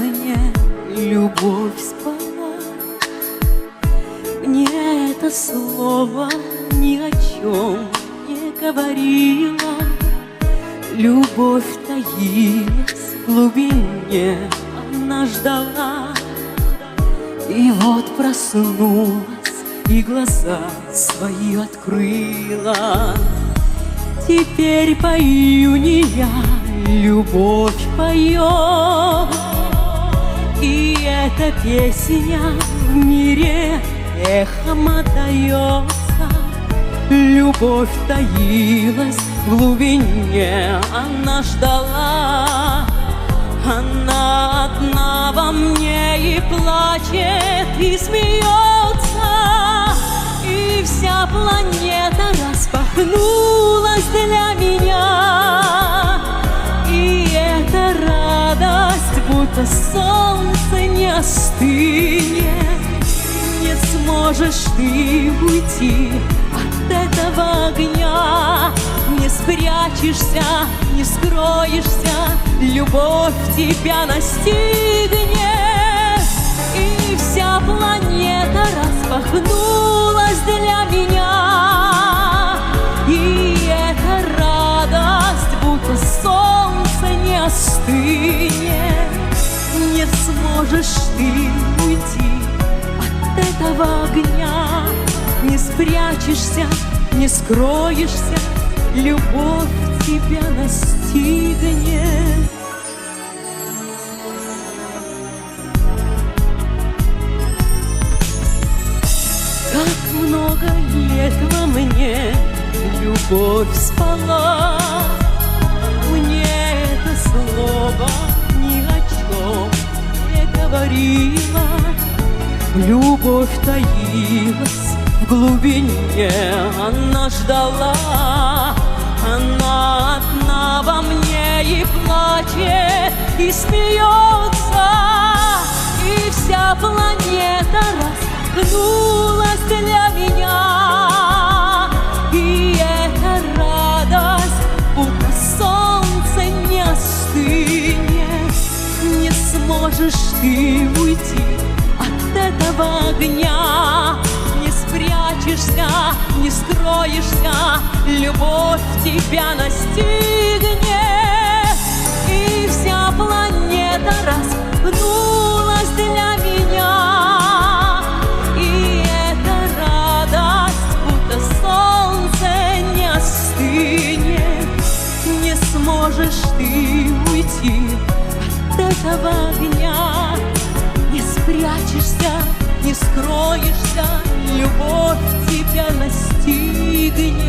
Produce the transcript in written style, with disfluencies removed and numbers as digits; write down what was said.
мне любовь спала. Мне это слово ни о чем не говорило. Любовь таилась в глубине, она ждала. И вот проснулась и глаза свои открыла. Теперь пою не я, любовь поет. И эта песня в мире эхом отдается. Любовь таилась в глубине, она ждала. Она одна во мне и плачет, и смеется. И вся планета распахнулась для меня. И эта радость, будто солнце, не остынет. Не сможешь ты уйти от этого огня. Не спрячешься, не скроешься, любовь тебя настигнет. И вся планета распахнулась для меня. И эта радость, будто солнце, не остынет. Не сможешь ты уйти от этого огня. Не спрячешься, не скроешься, любовь тебя настигнет. Как много лет во мне любовь спала. Мне это слово ни о чем не говорило. Любовь таилась в глубине, она ждала. Она одна во мне и плачет, и смеется. И вся планета распахнулась для меня. И эта радость, будто солнце, не остынет. Не сможешь ты уйти от этого огня. Не спрячешься, не скроешься, любовь тебя настигнет. И вся планета распахнулась для меня. И эта радость, будто солнце, не остынет. Не сможешь ты уйти от этого огня. Не спрячешься, не скроешься, любовь тебя настигнет.